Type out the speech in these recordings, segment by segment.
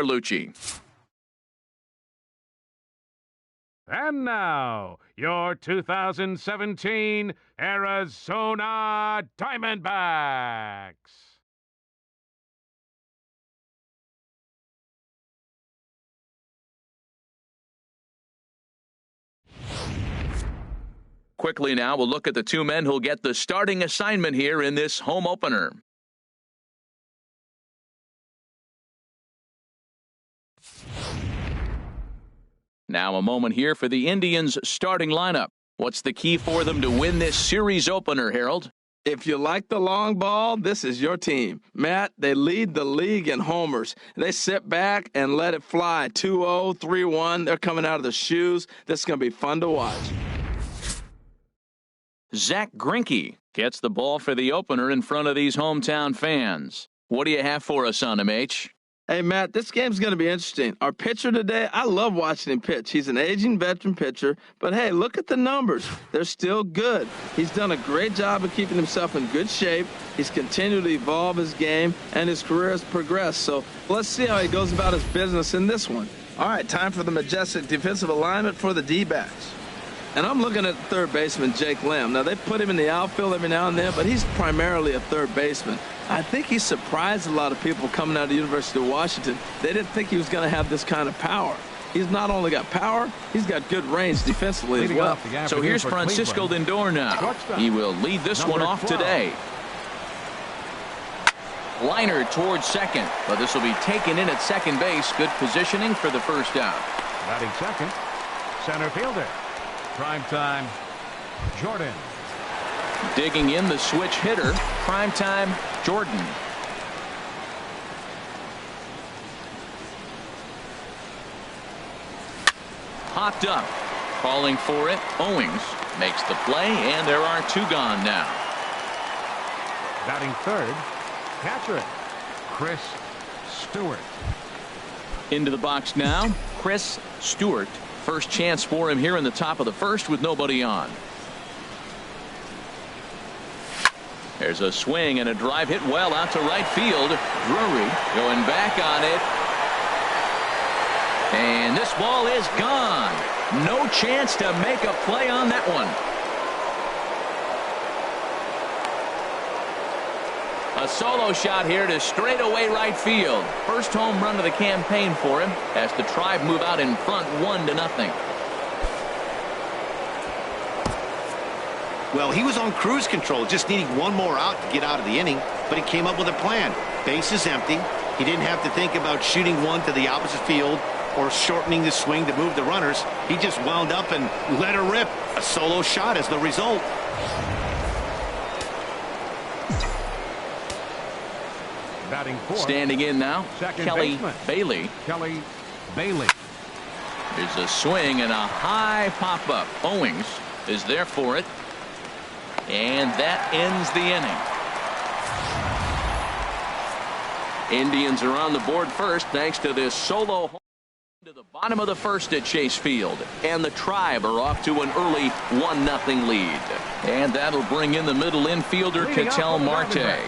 Carlucci. And now, your 2017 Arizona Diamondbacks. Quickly now, we'll look at the two men who'll get the starting assignment here in this home opener. Now a moment here for the Indians' starting lineup. What's the key for them to win this series opener, Harold? If you like the long ball, this is your team. Matt, they lead the league in homers. They sit back and let it fly. 2-0, 3-1. They're coming out of the shoes. This is going to be fun to watch. Zach Greinke gets the ball for the opener in front of these hometown fans. What do you have for us on him, H? Hey, Matt, this game's going to be interesting. Our pitcher today, I love watching him pitch. He's an aging veteran pitcher, but hey, look at the numbers. They're still good. He's done a great job of keeping himself in good shape. He's continued to evolve his game, and his career has progressed. So let's see how he goes about his business in this one. All right, time for the majestic defensive alignment for the D-backs. And I'm looking at third baseman Jake Lamb. Now, they put him in the outfield every now and then, but he's primarily a third baseman. I think he surprised a lot of people coming out of the University of Washington. They didn't think he was going to have this kind of power. He's not only got power, he's got good range defensively as well. So here's Francisco Lindor now. He will lead this one off today. Liner towards second, but this will be taken in at second base. Good positioning for the first out. Batting second, center fielder. Primetime Jordan. Digging in the switch hitter, primetime Jordan. Popped up. Calling for it. Owings makes the play, and there are two gone now. Batting third, catcher Chris Stewart. Into the box now, Chris Stewart. First chance for him here in the top of the first with nobody on. There's a swing and a drive hit well out to right field. Drury going back on it. And this ball is gone. No chance to make a play on that one. A solo shot here to straightaway right field. First home run of the campaign for him as the Tribe move out in front 1-0. Well, he was on cruise control, just needing one more out to get out of the inning, but he came up with a plan. Base is empty. He didn't have to think about shooting one to the opposite field or shortening the swing to move the runners. He just wound up and let her rip. A solo shot as the result. Batting fourth. Standing in now, Kelly Bailey. Kelly Bailey. There's a swing and a high pop-up. Owings is there for it. And that ends the inning. Indians are on the board first thanks to this solo home to the bottom of the first at Chase Field. And the Tribe are off to an early 1-0 lead. And that'll bring in the middle infielder, Ketel Marte.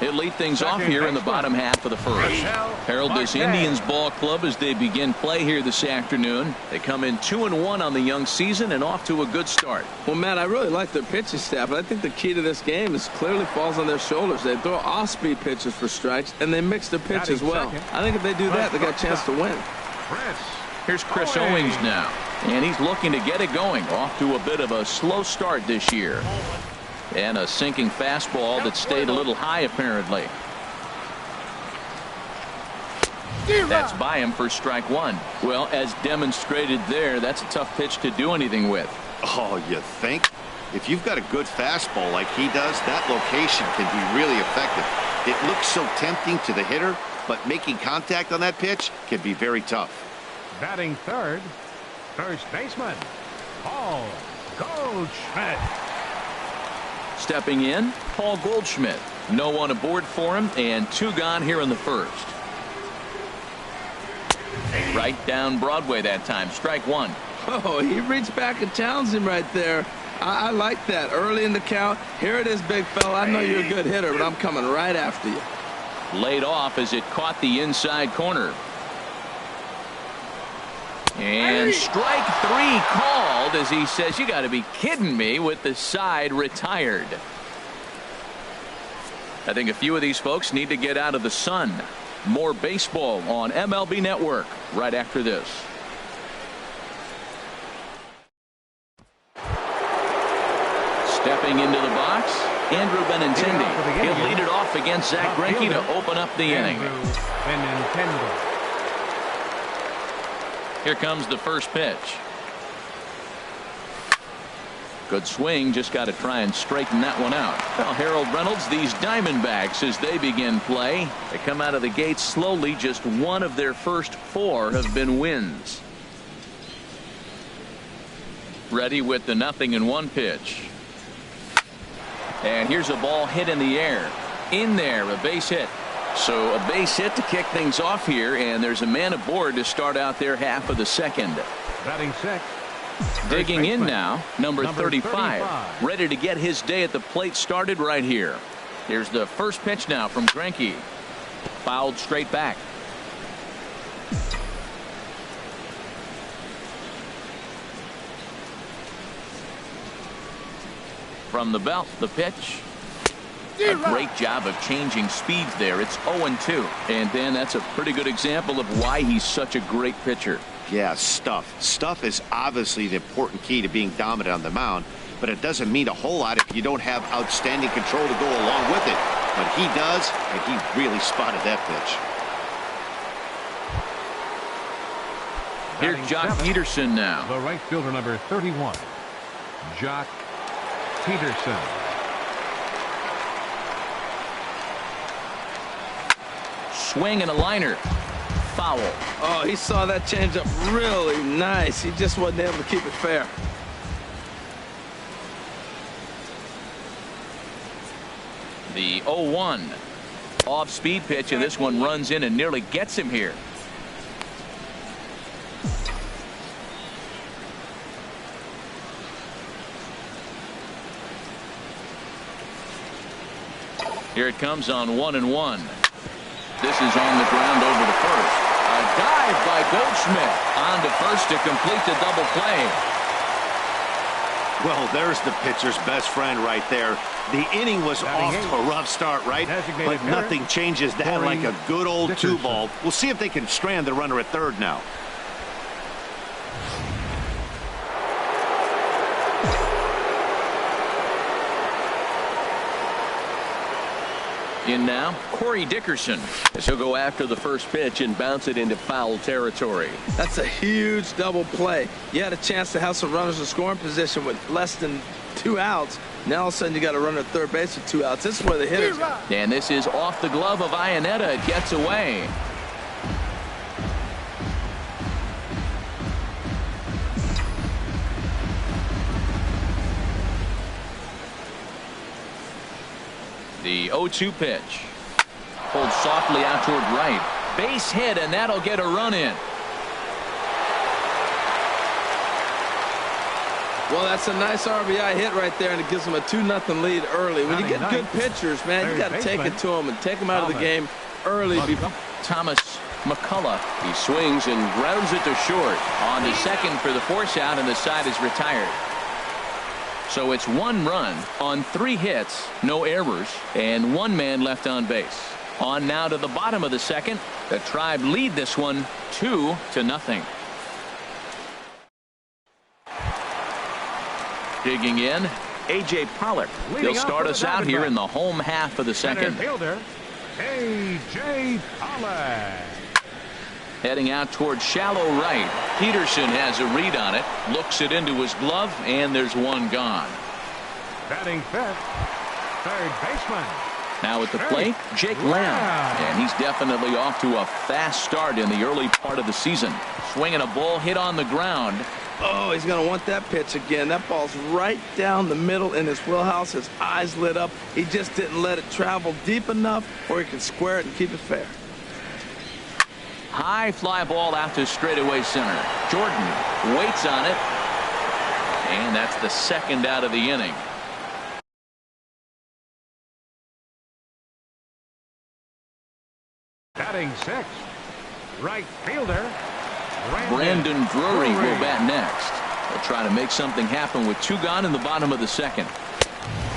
He'll lead things off here in the bottom half of the first. Harold, this Indians ball club as they begin play here this afternoon. They come in 2-1 on the young season and off to a good start. Well, Matt, I really like their pitching staff, but I think the key to this game is clearly falls on their shoulders. They throw off-speed pitches for strikes, and they mix their pitch as well. I think if they do that, they got a chance to win. Here's Chris Owings now, and he's looking to get it going. Off to a bit of a slow start this year. And a sinking fastball that stayed a little high, apparently. That's by him for strike one. Well, as demonstrated there, that's a tough pitch to do anything with. Oh, you think? If you've got a good fastball like he does, that location can be really effective. It looks so tempting to the hitter, but making contact on that pitch can be very tough. Batting third, first baseman, Paul Goldschmidt. Stepping in, Paul Goldschmidt. No one aboard for him, and two gone here in the first. Right down Broadway that time. Strike one. Oh, he reached back and challenged him right there. I like that. Early in the count. Here it is, big fella. I know you're a good hitter, but I'm coming right after you. Laid off as it caught the inside corner. And strike three called as he says, you got to be kidding me, with the side retired. I think a few of these folks need to get out of the sun. More baseball on MLB Network right after this. Stepping into the box, Andrew Benintendi. He'll lead it off against Zach Greinke to open up the inning. Here comes the first pitch. Good swing, just got to try and straighten that one out. Well, Harold Reynolds, these Diamondbacks, as they begin play, they come out of the gate slowly. Just one of their first four have been wins. Ready with the 0-1 pitch. And here's a ball hit in the air. In there, a base hit. So a base hit to kick things off here, and there's a man aboard to start out their half of the second. Batting sixth. Digging in now, number 35. Ready to get his day at the plate started right here. Here's the first pitch now from Greinke. Fouled straight back. From the belt, the pitch. A great job of changing speeds there. It's 0-2. And Dan, that's a pretty good example of why he's such a great pitcher. Yeah, stuff. Stuff is obviously the important key to being dominant on the mound, but it doesn't mean a whole lot if you don't have outstanding control to go along with it. But he does, and he really spotted that pitch. Here's Jock Peterson now. The right fielder, number 31, Jock Peterson. Swing and a liner. Foul. Oh, he saw that changeup really nice. He just wasn't able to keep it fair. The 0-1. Off-speed pitch, and this one runs in and nearly gets him here. Here it comes on 1-1. This is on the ground over to first. A dive by Goldschmidt on to first to complete the double play. Well, there's the pitcher's best friend right there. The inning was off to a rough start, right? But nothing changes that like a good old two-ball. We'll see if they can strand the runner at third now. In now, Corey Dickerson, as he'll go after the first pitch and bounce it into foul territory. That's a huge double play. You had a chance to have some runners in scoring position with less than 2 outs. Now all of a sudden you got a runner at third base with 2 outs. This is where the hitters are. And this is off the glove of Iannetta. It gets away. The 0-2 pitch. Pulled softly out toward right. Base hit, and that'll get a run in. Well, that's a nice RBI hit right there, and it gives them a 2-0 lead early. When you get good pitchers, man, you got to take it to them and take them out of the game early. Thomas McCullough. He swings and grounds it to short. On to second for the force out, and the side is retired. So it's 1 run on 3 hits, no errors, and 1 man left on base. On now to the bottom of the second. The Tribe lead this one 2-0. Digging in, A.J. Pollock. He'll start us out here in the home half of the second. Fielder, A.J. Pollock. Heading out toward shallow right. Peterson has a read on it. Looks it into his glove, and there's 1 gone. Batting fifth, third baseman. Now at the plate, Jake Lamb. And he's definitely off to a fast start in the early part of the season. Swinging a ball hit on the ground. Oh, he's going to want that pitch again. That ball's right down the middle in his wheelhouse. His eyes lit up. He just didn't let it travel deep enough where he can square it and keep it fair. High fly ball out to straightaway center. Jordan waits on it. And that's the second out of the inning. Batting sixth, right fielder, Brandon Drury will bat next. They'll try to make something happen with 2 gone in the bottom of the second.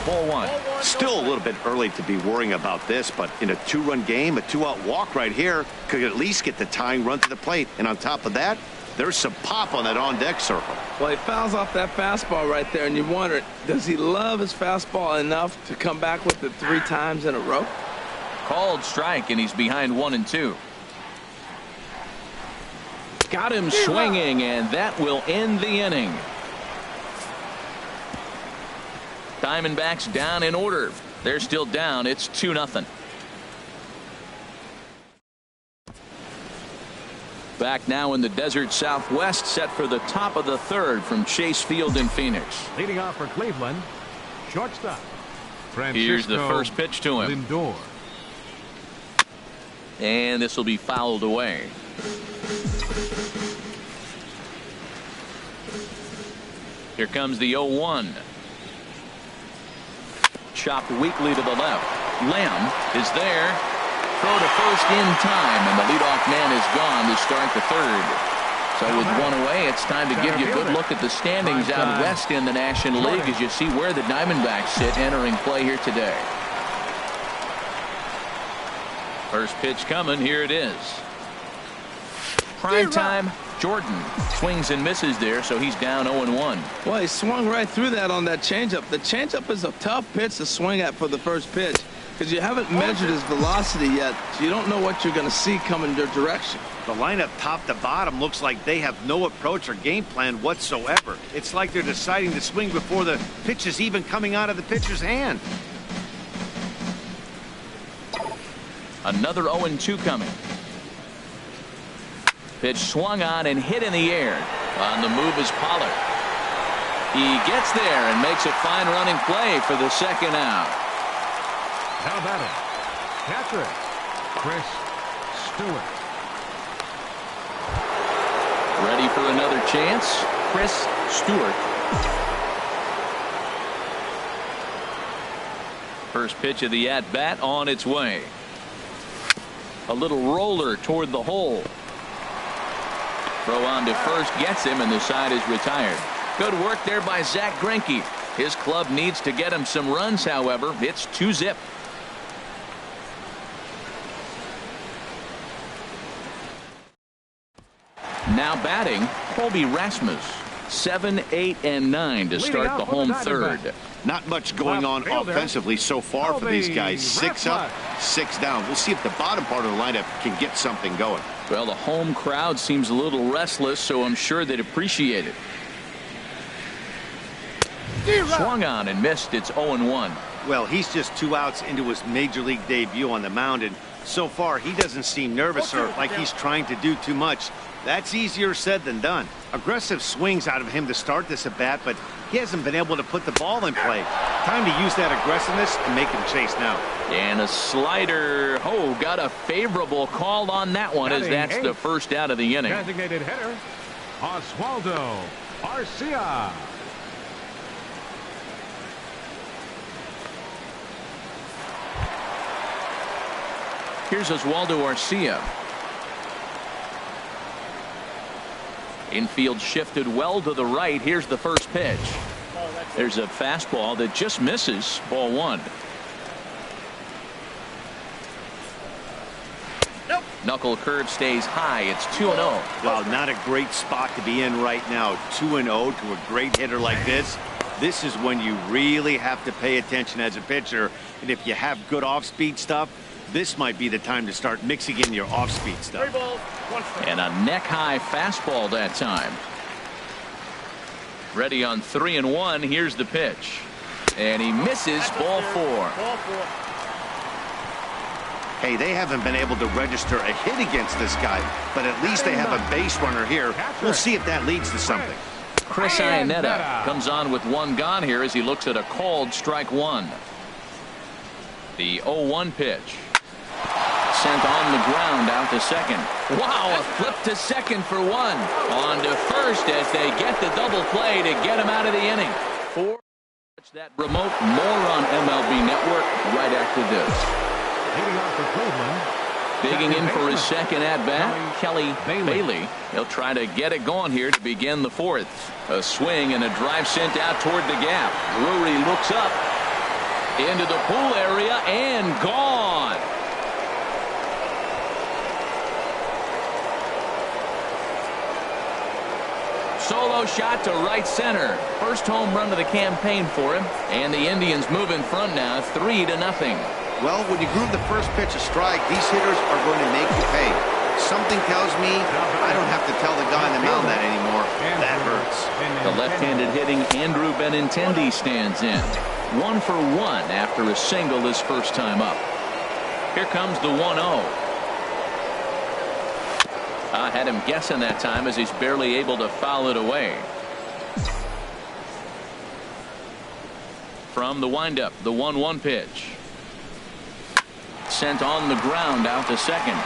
Ball 1. Still a little bit early to be worrying about this, but in a 2-run game, a 2-out walk right here could at least get the tying run to the plate. And on top of that, there's some pop on that on-deck circle. Well, he fouls off that fastball right there, and you wonder, does he love his fastball enough to come back with it 3 times in a row? Called strike, and he's behind 1-2. Got him swinging, and that will end the inning. Diamondbacks down in order. They're still down. It's 2-0. Back now in the desert Southwest, set for the top of the 3rd from Chase Field in Phoenix. Leading off for Cleveland, shortstop. Here's the first pitch to him. Lindor. And this will be fouled away. Here comes the 0-1. Chopped weakly to the left. Lamb is there. Throw to first in time, and the leadoff man is gone to start the 3rd. So with 1 away, it's time to give you a good look at the standings out west in the National League as you see where the Diamondbacks sit entering play here today. First pitch coming. Here it is. Prime time. Jordan swings and misses there, so he's down 0-1. Well, he swung right through that on that changeup. The changeup is a tough pitch to swing at for the first pitch because you haven't measured his velocity yet, so you don't know what you're going to see coming your direction. The lineup top to bottom looks like they have no approach or game plan whatsoever. It's like they're deciding to swing before the pitch is even coming out of the pitcher's hand. Another 0-2 coming. Pitch swung on and hit in the air. On the move is Pollard. He gets there and makes a fine running play for the 2nd out. How about it? Catcher, Chris Stewart. Ready for another chance? Chris Stewart. First pitch of the at-bat on its way. A little roller toward the hole. Throw on to first gets him, and the side is retired. Good work there by Zach Greinke. His club needs to get him some runs, however. It's 2-zip. Now batting, Colby Rasmus. 7, 8, and 9 to start the home 3rd. Not much going on offensively so far for these guys. 6 up, 6 down. We'll see if the bottom part of the lineup can get something going. Well, the home crowd seems a little restless, so I'm sure they'd appreciate it. Swung on and missed. It's 0-1. Well, he's just 2 outs into his major league debut on the mound, and so far he doesn't seem nervous or like he's trying to do too much. That's easier said than done. Aggressive swings out of him to start this at bat, but he hasn't been able to put the ball in play. Time to use that aggressiveness and make him chase now. And a slider. Oh, got a favorable call on that one, as that's the first out of the inning. Designated hitter, Oswaldo Arcia. Here's Oswaldo Arcia. Infield shifted well to the right. Here's the first pitch. There's a fastball that just misses. Ball 1. Knuckle curve stays high. It's 2-0. Well, not a great spot to be in right now. 2-0 to a great hitter like this. This is when you really have to pay attention as a pitcher. And if you have good off-speed stuff, this might be the time to start mixing in your off-speed stuff. And a neck-high fastball that time. Ready on 3-1. Here's the pitch. And he misses. Ball 4. Hey, they haven't been able to register a hit against this guy, but at least they have a base runner here. We'll see if that leads to something. Chris Iannetta comes on with 1 gone here as he looks at a called strike 1. The 0-1 pitch. Sent on the ground out to second. Wow, a flip to second for 1. On to first as they get the double play to get him out of the inning. 4. Watch that remote. More on MLB Network right after this. Leading off for Cleveland, Digging in for his second at-bat, Kelly Bailey. He'll try to get it going here to begin the fourth. A swing and a drive sent out toward the gap. Drury looks up into the pool area and gone. Solo shot to right center. First home run of the campaign for him. And the Indians move in front now 3-0. Well, when you groove the first pitch a strike, these hitters are going to make you pay. Something tells me I don't have to tell the guy on the mound that anymore. That hurts. The left-handed hitting Andrew Benintendi stands in. 1 for 1 after a single his first time up. Here comes the 1-0. I had him guessing that time as he's barely able to foul it away. From the windup, the 1-1 pitch. Sent on the ground out to second.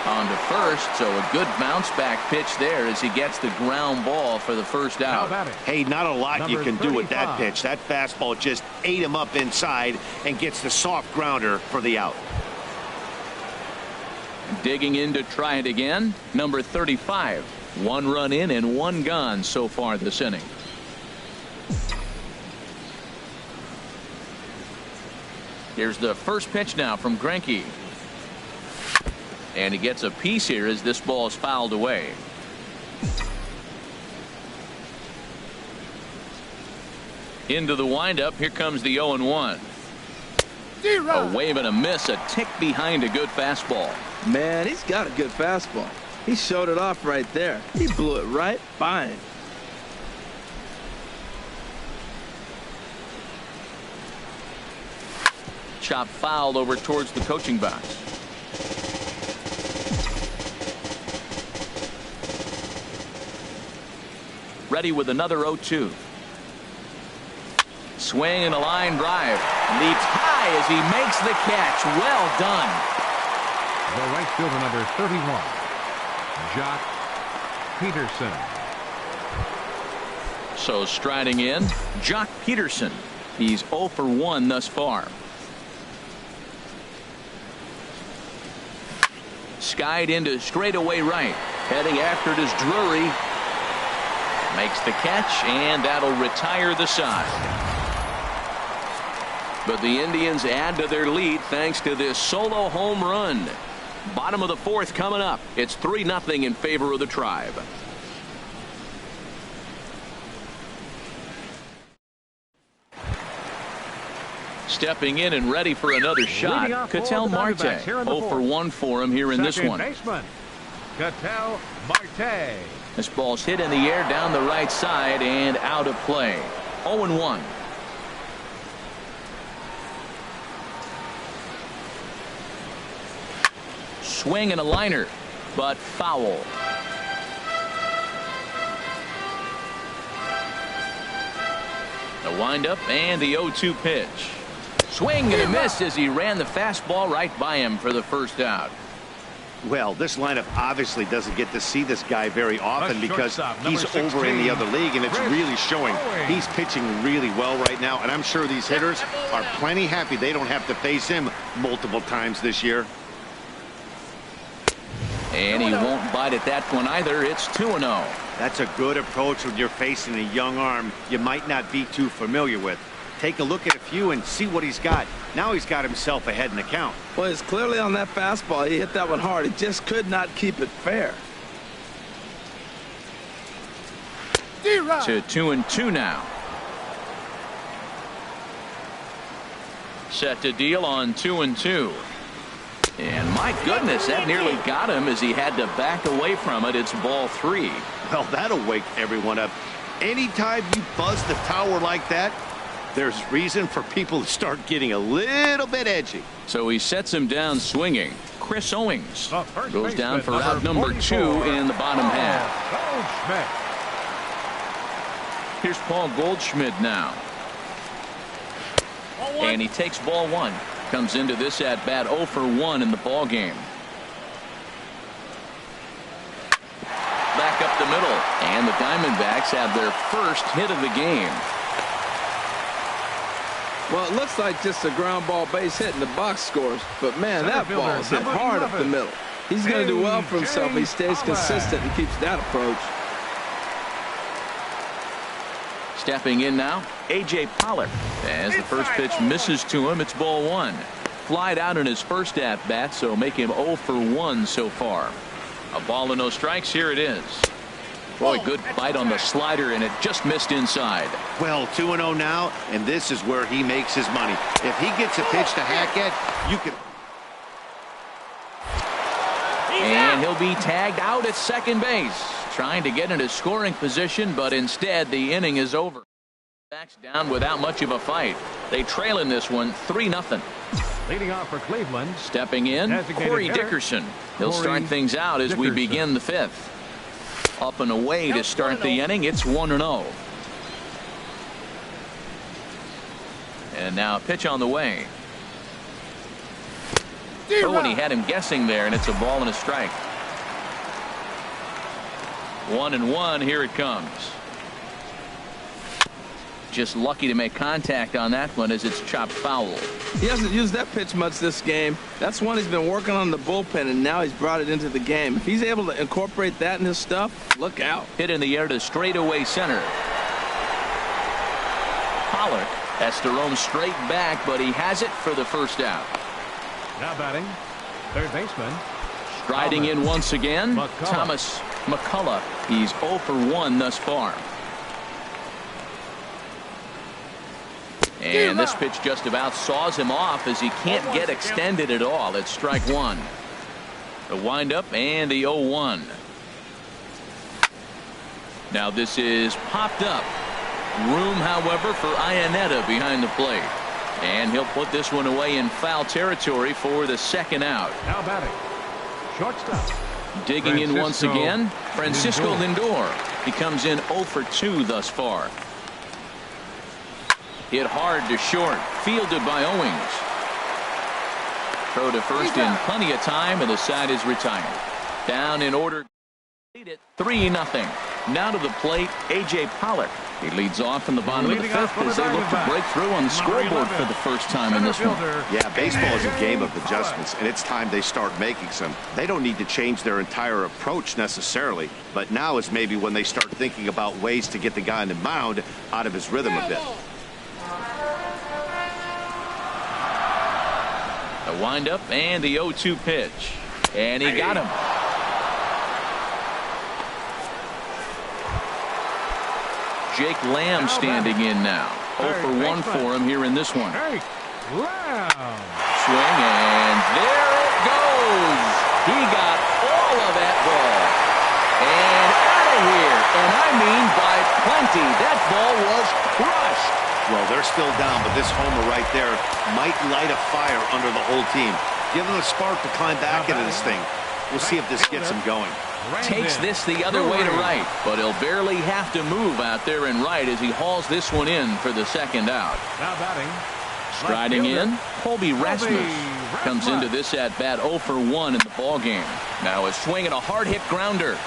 On to first, so a good bounce back pitch there as he gets the ground ball for the first out. Hey, not a lot you can do with that pitch. That fastball just ate him up inside and gets the soft grounder for the out. Digging in to try it again, number 35. 1 run in and 1 gone so far this inning. Here's the first pitch now from Greinke. And he gets a piece here as this ball is fouled away. Into the windup. Here comes the 0-1. A wave and a miss, a tick behind a good fastball. Man, he's got a good fastball. He showed it off right there. He blew it right by him. Chop fouled over towards the coaching box. Ready with another 0-2. Swing and a line drive. Leaps high as he makes the catch. Well done. The right fielder, number 31, Jock Peterson. So striding in, Jock Peterson. He's 0 for 1 thus far. Skied into straightaway right. Heading after it is Drury. Makes the catch, and that'll retire the side. But the Indians add to their lead thanks to this solo home run. Bottom of the fourth coming up. It's 3-0 in favor of the Tribe. Stepping in and ready for another shot, Ketel Marte. 0 for 1 for him here in this one. Baseman, Ketel Marte. This ball's hit in the air down the right side and out of play. 0-1. Swing and a liner, but foul. The windup and the 0-2 pitch. Swing and a miss as he ran the fastball right by him for the first out. Well, this lineup obviously doesn't get to see this guy very often because he's over in the other league, and it's really showing. He's pitching really well right now, and I'm sure these hitters are plenty happy they don't have to face him multiple times this year. And he won't bite at that one either. It's 2-0. That's a good approach when you're facing a young arm you might not be too familiar with. Take a look at a few and see what he's got. Now he's got himself ahead in the count. Well, it's clearly on that fastball. He hit that one hard. He just could not keep it fair. To 2-2 now. Set to deal on 2-2. And my goodness, that nearly got him as he had to back away from it. It's ball 3. Well, that'll wake everyone up. Anytime you buzz the tower like that, there's reason for people to start getting a little bit edgy. So he sets him down swinging. Chris Owings goes down for out number 2 in the bottom half. Here's Paul Goldschmidt now. And he takes ball 1. Comes into this at bat 0 for 1 in the ball game. Back up the middle, and the Diamondbacks have their first hit of the game. Well, it looks like just a ground ball base hit and the box scores. But, man, that ball is hit hard up the middle. He's going to do well for himself if he stays consistent and keeps that approach. Stepping in now, A.J. Pollard. As the first pitch misses to him, it's ball one. Flied out in his first at-bat, so make him 0 for 1 so far. A ball and no strikes. Here it is. Boy, good bite on the slider, and it just missed inside. Well, 2-0 now, and this is where he makes his money. If he gets a pitch to hack at, you can... And he'll be tagged out at second base. Trying to get into scoring position, but instead the inning is over. Backs down without much of a fight. They trail in this one 3-0. Leading off for Cleveland. Stepping in, Corey Dickerson. He'll start things out as we begin the fifth. Up and away to start the inning. It's 1-0. And now a pitch on the way. Oh, and he had him guessing there, and it's a ball and a strike. 1-1. Here it comes. Just lucky to make contact on that one as it's chopped foul. He hasn't used that pitch much this game. That's one he's been working on the bullpen, and now he's brought it into the game. If he's able to incorporate that in his stuff, look out. Hit in the air to straightaway center. Pollard has to roam straight back, but he has it for the first out. Now batting, third baseman. Striding in once again, McCullough. Thomas McCullough. He's 0 for 1 thus far. And this pitch just about saws him off as he can't get extended at all. It's strike one. The windup and the 0-1. Now this is popped up. Room, however, for Iannetta behind the plate. And he'll put this one away in foul territory for the second out. Now batting, shortstop. Digging in once again, Francisco Lindor. He comes in 0 for 2 thus far. Hit hard to short, fielded by Owings. Throw to first in plenty of time, and the side is retired. Down in order. 3-0. Now to the plate, A.J. Pollard. He leads off in the bottom of the fifth as they look to break through on the scoreboard for the first time in this one. Yeah, baseball is a game of adjustments, and it's time they start making some. They don't need to change their entire approach necessarily, but now is maybe when they start thinking about ways to get the guy on the mound out of his rhythm a bit. The windup and the 0-2 pitch. And he got him. Jake Lamb standing in now. 0 for 1 for him here in this one. Lamb. Swing, and there it goes. He got all of that ball. And out of here. And I mean by plenty. That ball was crushed. Well, they're still down, but this homer right there might light a fire under the whole team. Give them a spark to climb back into this thing. We'll see if this gets him going. Takes this the other way to right, but he'll barely have to move out there in right as he hauls this one in for the second out. Now batting, Striding in, Colby Rasmus comes into this at bat 0 for 1 in the ball game. Now a swing and a hard hit grounder.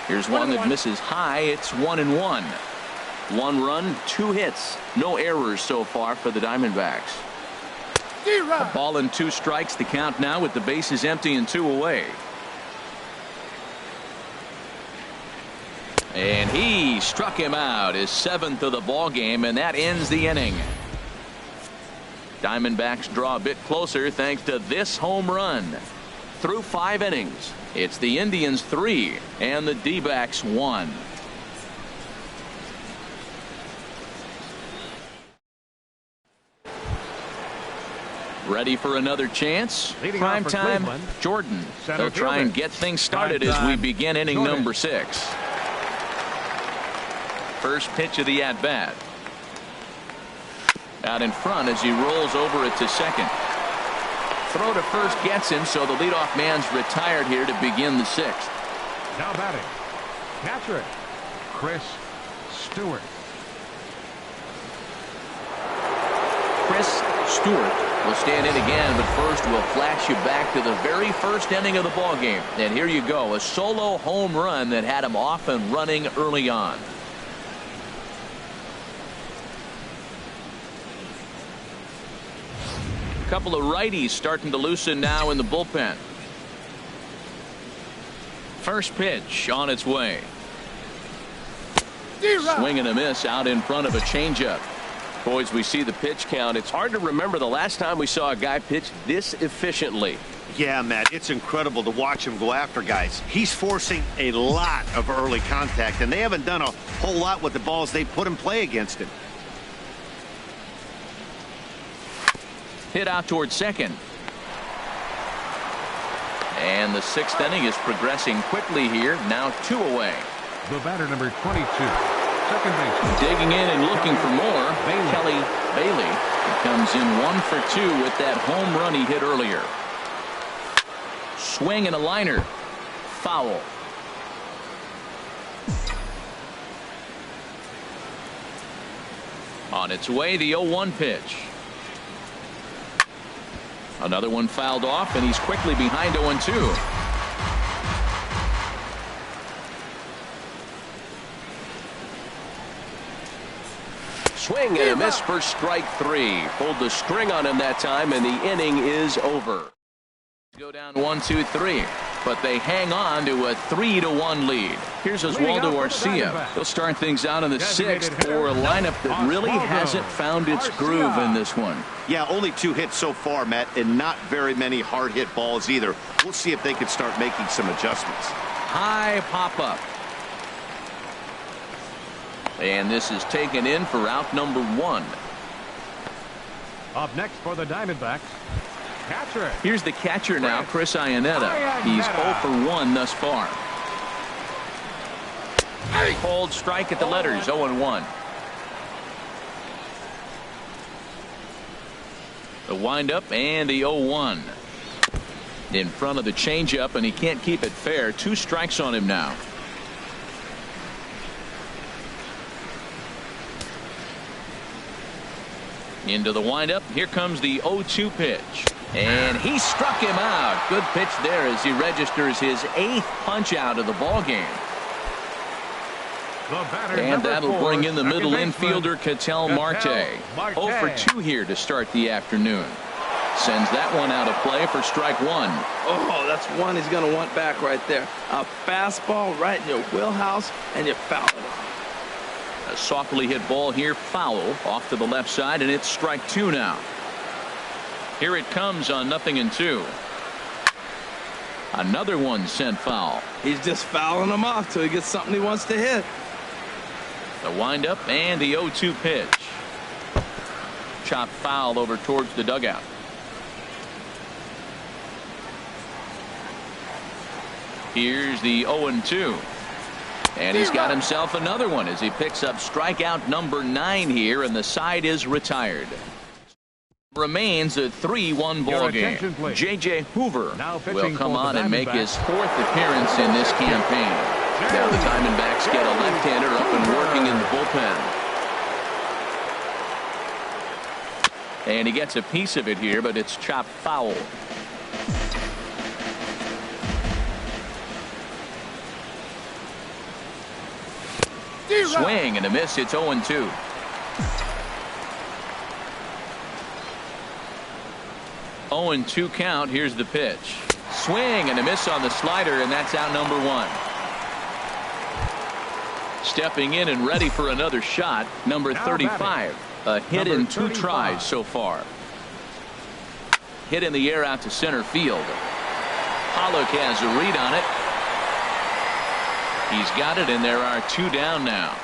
Here's one that misses high. It's 1-1. 1 run, 2 hits. No errors so far for the Diamondbacks. A ball and 2 strikes. The count now with the bases empty and 2 away. And he struck him out, his 7th of the ball game, and that ends the inning. Diamondbacks draw a bit closer thanks to this home run. Through 5 innings, it's the Indians 3 and the D-backs 1. Ready for another chance? Prime time, Jordan. They'll try and get things started as we begin inning number 6. First pitch of the at-bat. Out in front as he rolls over it to second. Throw to first gets him, so the leadoff man's retired here to begin the 6th. Now batting, catcher, Chris Stewart. Chris Stewart will stand in again, but first we'll flash you back to the very first inning of the ball game. And here you go, a solo home run that had him off and running early on. A couple of righties starting to loosen now in the bullpen. First pitch on its way. Swing and a miss out in front of a changeup. Boys, we see the pitch count. It's hard to remember the last time we saw a guy pitch this efficiently. Yeah, Matt, it's incredible to watch him go after guys. He's forcing a lot of early contact, and they haven't done a whole lot with the balls they put in play against him. Hit out towards second. And the sixth inning is progressing quickly here. Now 2 away. The batter, number 22, second baseman. Digging in and looking for more. Kelly Bailey. He comes in 1 for 2 with that home run he hit earlier. Swing and a liner. Foul. On its way, the 0-1 pitch. Another one fouled off, and he's quickly behind 0-2. Swing and a miss for strike 3. Pulled the string on him that time, and the inning is over. Go down 1-2-3, but they hang on to a 3-1 lead. Here's Oswaldo Arcia. He'll start things out in the 6th for a lineup that really hasn't found its groove in this one. Yeah, only 2 hits so far, Matt, and not very many hard hit balls either. We'll see if they can start making some adjustments. High pop up. And this is taken in for out number 1. Up next for the Diamondbacks, catcher. Here's the catcher now, Chris Iannetta. He's 0 for 1 thus far. Cold strike at the letters, 0-1. The windup and the 0-1. In front of the changeup, and he can't keep it fair. 2 strikes on him now. Into the windup. Here comes the 0-2 pitch. And he struck him out. Good pitch there as he registers his 8th punch out of the ball game. And that'll bring in the middle infielder, Ketel Marte. 0 for 2 here to start the afternoon. Sends that one out of play for strike 1. Oh, that's one he's going to want back right there. A fastball right in your wheelhouse, and you foul it. A softly hit ball here, foul off to the left side, and it's strike 2 now. Here it comes on 0-2. Another one sent foul. He's just fouling them off till he gets something he wants to hit. The windup and the 0-2 pitch. Chopped foul over towards the dugout. Here's the 0-2. And he's got himself another one as he picks up strikeout number 9 here, and the side is retired. Remains a 3-1 ball game. J.J. Hoover will come on and make his 4th appearance in this campaign. Now the Diamondbacks get a left-hander up and working in the bullpen. And he gets a piece of it here, but it's chopped foul. Swing and a miss. It's 0-2. 0-2 count. Here's the pitch. Swing and a miss on the slider, and that's out number 1. Stepping in and ready for another shot, number 35. A hit in 2 tries so far. Hit in the air out to center field. Pollock has a read on it. He's got it, and there are 2 down now.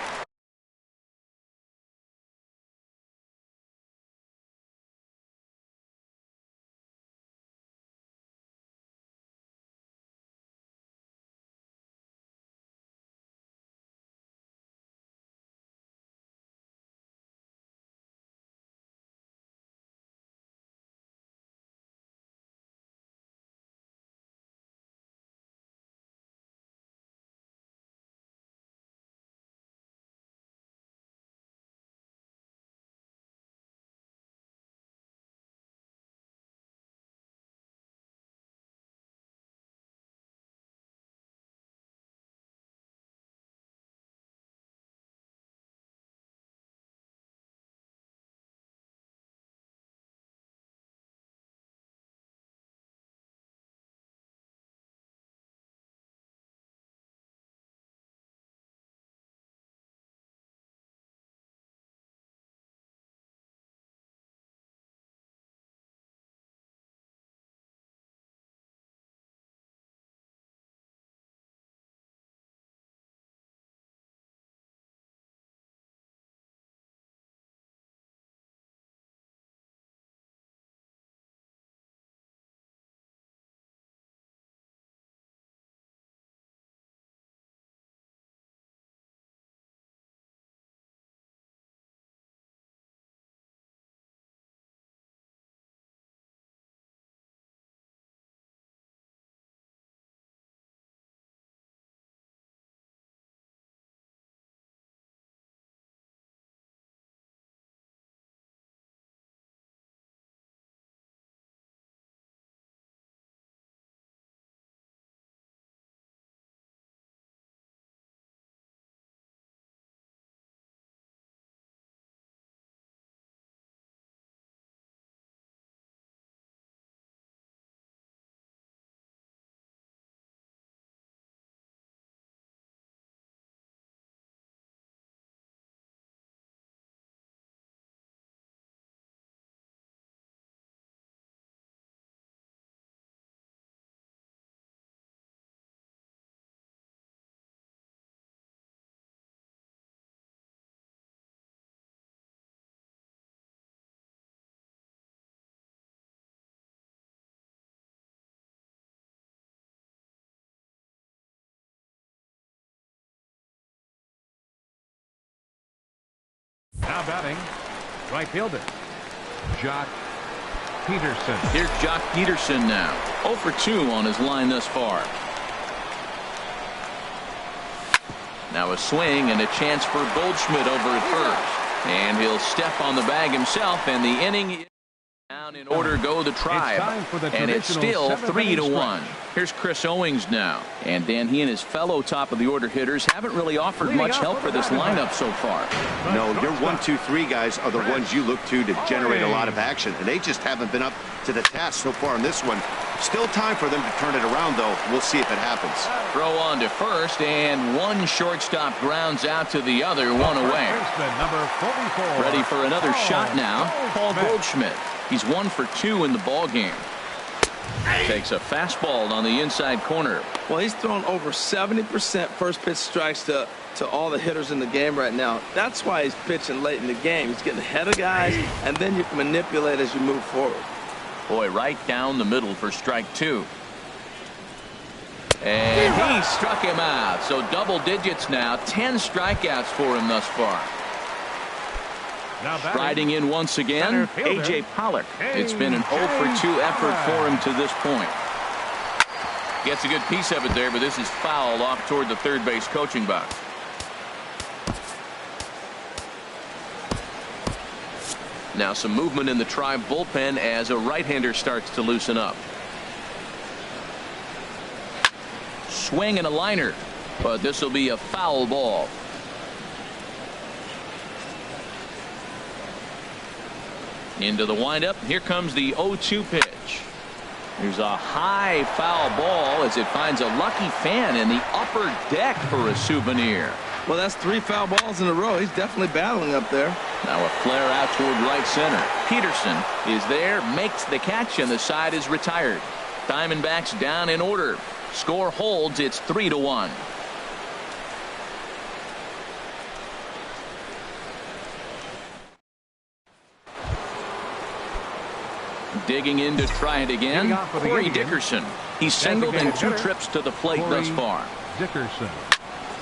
Now batting, right fielder, Jock Peterson. Here's Jock Peterson now. 0 for 2 on his line thus far. Now a swing and a chance for Goldschmidt over at first. And he'll step on the bag himself, and the inning is down in order go the Tribe. And it's still 3-1. Here's Chris Owings now. And Dan, he and his fellow top of the order hitters haven't really offered much help for this lineup so far. No, your 1, 2, 3 guys are the ones you look to generate a lot of action, and they just haven't been up to the task so far in this one. Still time for them to turn it around, though. We'll see if it happens. Throw on to first, and one shortstop grounds out to the other, one away. Number 44. Ready for another shot now, Paul Goldschmidt. He's 1 for 2 in the ball game. Takes a fastball on the inside corner. Well, he's thrown over 70% first pitch strikes to all the hitters in the game right now. That's why he's pitching late in the game. He's getting ahead of guys, and then you can manipulate as you move forward. Boy, right down the middle for strike 2. And he struck him out. So double digits now. 10 strikeouts for him thus far. Striding in once again, A.J. Pollock. It's been an 0 for 2 effort for him to this point. Gets a good piece of it there, but this is foul off toward the third base coaching box. Now some movement in the Tribe bullpen as a right-hander starts to loosen up. Swing and a liner, but this will be a foul ball. Into the windup. Here comes the 0-2 pitch. There's a high foul ball as it finds a lucky fan in the upper deck for a souvenir. Well, that's 3 foul balls in a row. He's definitely battling up there. Now a flare out toward right center. Peterson is there, makes the catch, and the side is retired. Diamondbacks down in order. Score holds. It's 3-1. Digging in to try it again, Corey Dickerson. He's singled in 2 trips to the plate thus far. Dickerson.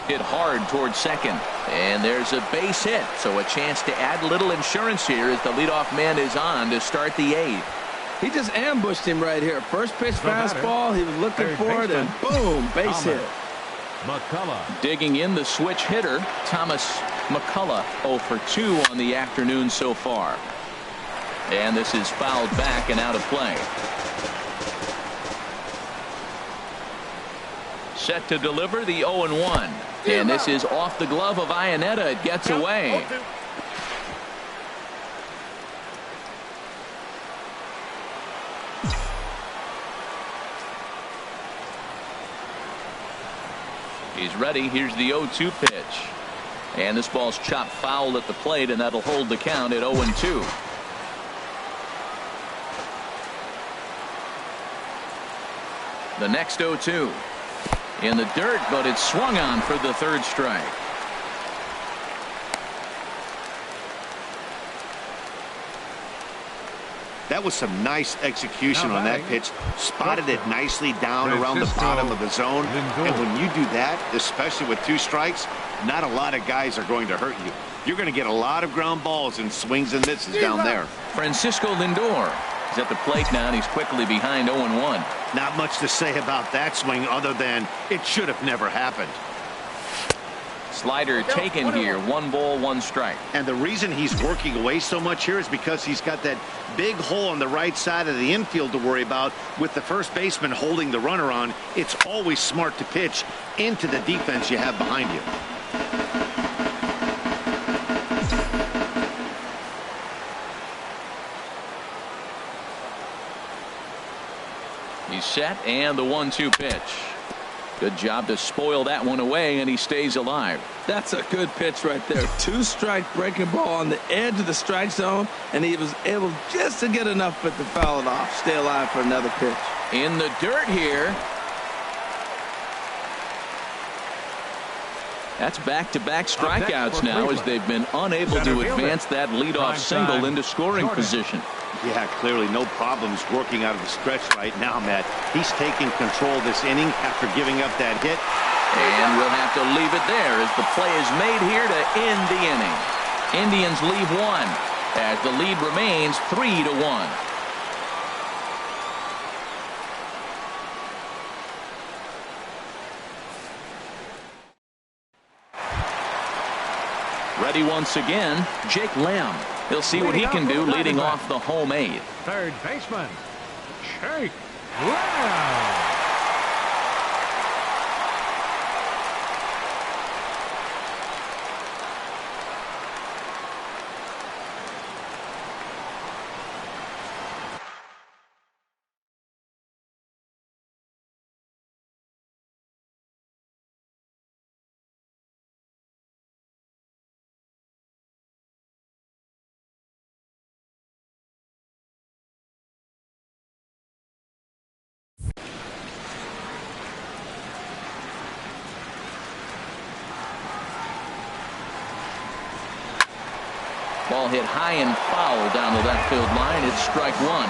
Hit hard towards second, and there's a base hit, so a chance to add a little insurance here as the leadoff man is on to start the 8th. He just ambushed him right here. First pitch fastball, he was looking for it, and boom, base hit. McCullough. Digging in the switch hitter, Thomas McCullough, 0 for 2 on the afternoon so far. And this is fouled back and out of play. Set to deliver the 0-1. And this is off the glove of Iannetta. It gets away. He's ready. Here's the 0-2 pitch. And this ball's chopped foul at the plate, and that'll hold the count at 0-2. The next 0-2 in the dirt, but it's swung on for the 3rd strike. That was some nice execution on that pitch. Spotted it nicely down around the bottom of the zone. And when you do that, especially with 2 strikes, not a lot of guys are going to hurt you. You're going to get a lot of ground balls and swings and misses down there. Francisco Lindor is at the plate now, and he's quickly behind 0-1. Not much to say about that swing other than it should have never happened. Slider taken here. 1 ball, 1 strike. And the reason he's working away so much here is because he's got that big hole on the right side of the infield to worry about. With the first baseman holding the runner on, it's always smart to pitch into the defense you have behind you. He's set, and the 1-2 pitch. Good job to spoil that one away, and he stays alive. That's a good pitch right there. 2-strike breaking ball on the edge of the strike zone, and he was able just to get enough of it to foul it off. Stay alive for another pitch. In the dirt here. That's back-to-back strikeouts now as they've been unable to advance that leadoff single into scoring position. Yeah, clearly no problems working out of the stretch right now, Matt. He's taking control of this inning after giving up that hit. And we'll have to leave it there as the play is made here to end the inning. Indians leave one as the lead remains 3-1. Ready once again, Jake Lamb. He'll see what he can do leading off the home eighth. Third baseman, Jake Lamb. Ball hit high and foul down the left field line. It's strike one.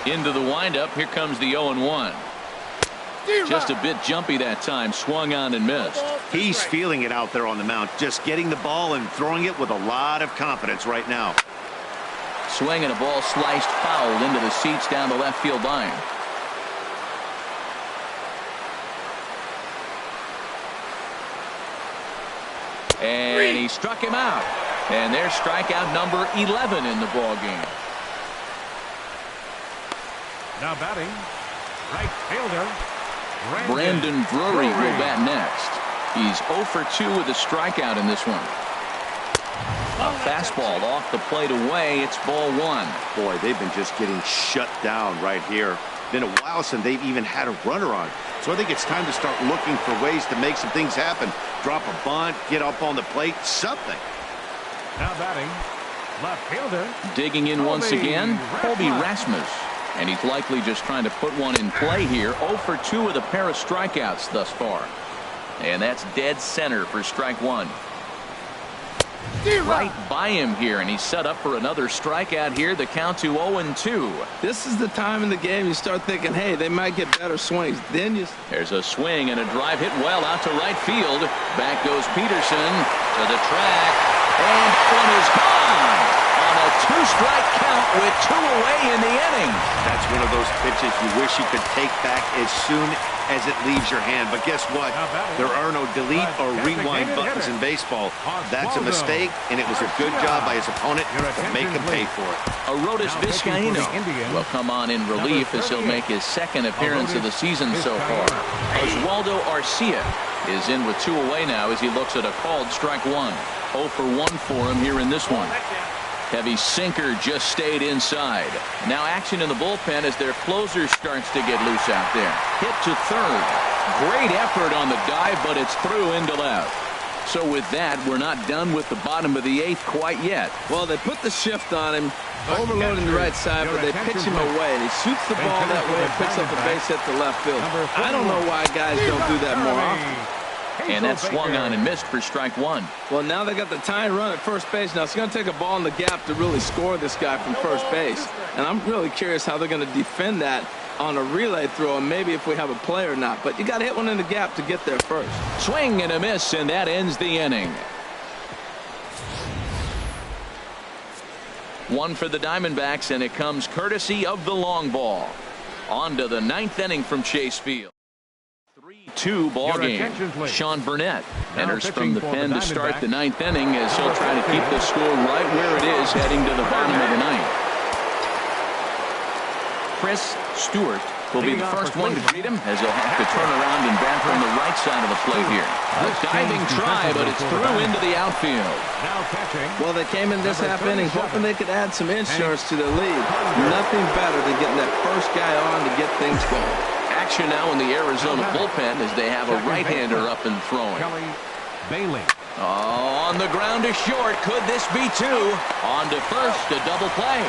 Into the windup. Here comes the 0-1. Just a bit jumpy that time. Swung on and missed. He's feeling it out there on the mound. Just getting the ball and throwing it with a lot of confidence right now. Swing and a ball sliced foul into the seats down the left field line. And he struck him out. And there's strikeout number 11 in the ball game. Now batting, right fielder Brandon Drury will bat next. He's 0 for 2 with a strikeout in this one. A fastball off the plate away. It's ball one. Boy, they've been just getting shut down right here. Been a while since they've even had a runner on. So I think it's time to start looking for ways to make some things happen. Drop a bunt, get up on the plate, something. Now batting, left fielder. Digging in once again, Colby Rasmus. And he's likely just trying to put one in play here. 0 for 2 with a pair of strikeouts thus far. And that's dead center for strike one. Right by him here, and he's set up for another strikeout here. The count to 0-2. This is the time in the game you start thinking, hey, they might get better swings. Then you... There's a swing and a drive hit well out to right field. Back goes Peterson to the track, and one is gone on a 2-strike count with 2 away in the inning. That's one of those pitches you wish you could take back as soon as it leaves your hand. But guess what? There are no delete or rewind buttons in baseball. That's a mistake, and it was a good job by his opponent to make him pay for it. Arodys Vizcaíno will come on in relief as he'll make his second appearance of the season so far. Oswaldo Arcia is in with 2 away now as he looks at a called strike one. 0 for 1 for him here in this one. Heavy sinker just stayed inside. Now action in the bullpen as their closer starts to get loose out there. Hit to third. Great effort on the dive, but it's through into left. So with that, we're not done with the bottom of the 8th quite yet. Well, they put the shift on him, overloading the right side, but they pitch him away, and he shoots the ball that way and picks up a base hit to left field. I don't know why guys don't do that more often. And that swung on and missed for strike one. Well, now they got the tying run at first base. Now it's going to take a ball in the gap to really score this guy from first base. And I'm really curious how they're going to defend that on a relay throw, and maybe if we have a play or not. But you got to hit one in the gap to get there first. Swing and a miss, and that ends the inning. One for the Diamondbacks, and it comes courtesy of the long ball. On to the 9th inning from Chase Field. 3-2 ball game. Sean Burnett enters from the pen to start the 9th inning as he'll try to keep the score right where it is heading to the bottom of the 9th. Chris Stewart will be the first one to greet him as he'll have to turn around and bat from the right side of the plate here. A diving try, but it's through into the outfield. Well, they came in this half inning hoping they could add some insurance to the lead. Nothing better than getting that first guy on to get things going. Action now in the Arizona bullpen as they have a right-hander up and throwing. Oh, on the ground to short. Could this be 2? On to first, a double play.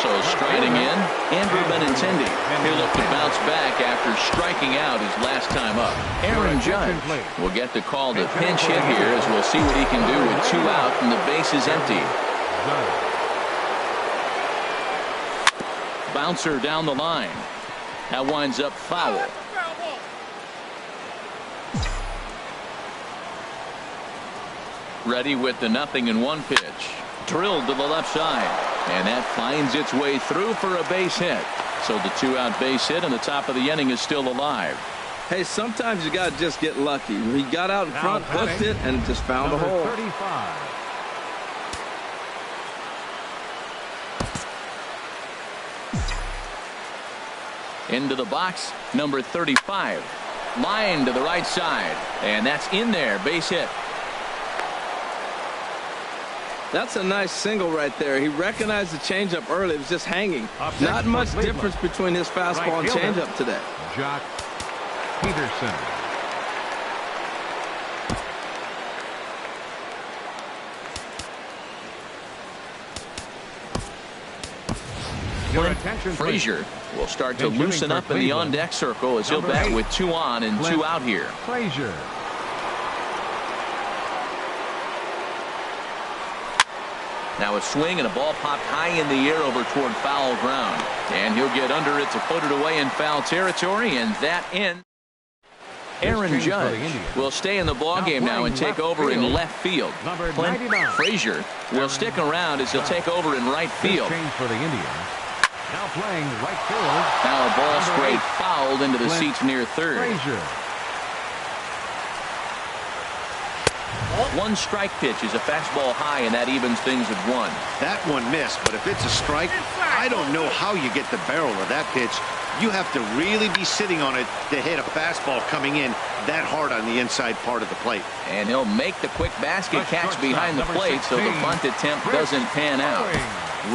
So striding in, Andrew Benintendi. He'll look to bounce back after striking out his last time up. Aaron Judge will get the call to pinch hit here as we'll see what he can do with 2 out and the base is empty. Bouncer down the line. That winds up foul. Ready with the 0-1 pitch. Drilled to the left side. And that finds its way through for a base hit. So the 2-out base hit and the top of the inning is still alive. Hey, sometimes you got to just get lucky. He got out in front, hooked it, and just found a hole. 35. Into the box, number 35. Line to the right side. And that's in there. Base hit. That's a nice single right there. He recognized the changeup early. It was just hanging. Not much difference between his fastball and changeup today. Jock Peterson. Your attention, Frazier will start to loosen up in the on-deck circle as he'll bat with 2 on and 2 out here. Frazier. Now a swing and a ball popped high in the air over toward foul ground. And he'll get under it to put it away in foul territory, and that ends. Aaron Judge will stay in the ballgame now and take over in left field. Clint Frazier will stick around as he'll take over in right field. For the Indians. Now playing right field. Now a ball straight fouled into the seats near third. Frazier. One strike pitch is a fastball high, and that evens things at 1. That one missed, but if it's a strike, I don't know how you get the barrel of that pitch. You have to really be sitting on it to hit a fastball coming in that hard on the inside part of the plate. And he'll make the quick basket catch behind the plate, so the bunt attempt doesn't pan out.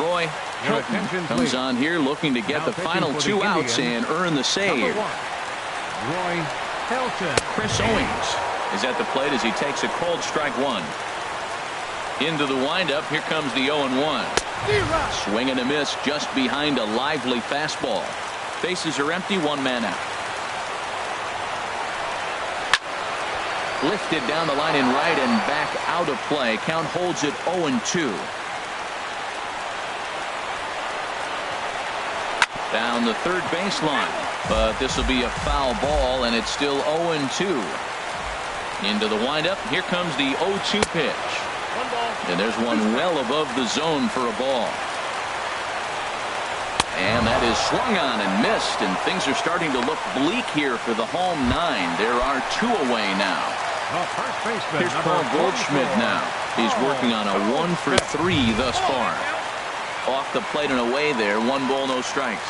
Roy Hilton comes on here looking to get the final 2 outs and earn the save. Roy Hilton. Chris Owings is at the plate as he takes a cold strike 1. Into the windup, here comes the 0-1. Swing and a miss just behind a lively fastball. Bases are empty, 1 man out. Lifted down the line in right and back out of play. Count holds it 0-2. Down the third baseline, but this will be a foul ball, and it's still 0-2. Into the windup, here comes the 0-2 pitch. And there's one well above the zone for a ball. And that is swung on and missed, and things are starting to look bleak here for the home 9. There are 2 away now. Here's Paul Goldschmidt now. He's working on a 1 for 3 thus far. Off the plate and away there, 1 ball, no strikes.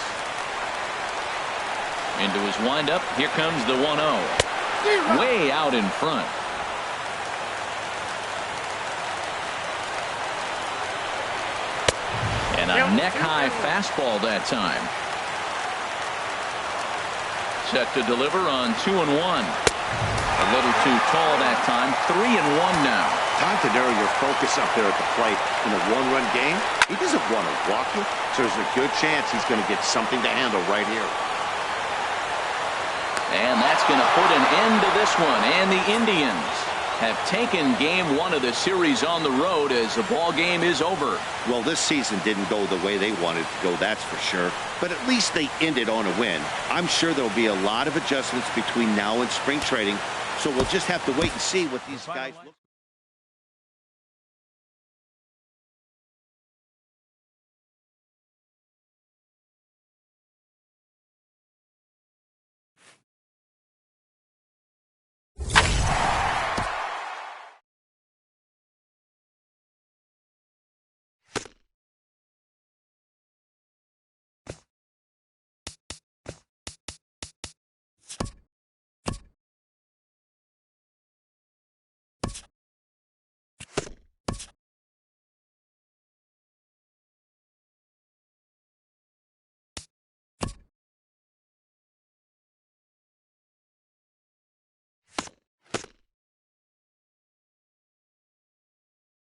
Into his windup, here comes the 1-0. Way out in front. And a neck-high fastball that time. Set to deliver on 2-1. A little too tall that time. 3-1 now. Time to narrow your focus up there at the plate. In a 1-run game, he doesn't want to walk it, so there's a good chance he's going to get something to handle right here. And that's going to put an end to this one. And the Indians have taken game 1 of the series on the road as the ball game is over. Well, this season didn't go the way they wanted to go, that's for sure. But at least they ended on a win. I'm sure there'll be a lot of adjustments between now and spring trading. So we'll just have to wait and see what these guys look like.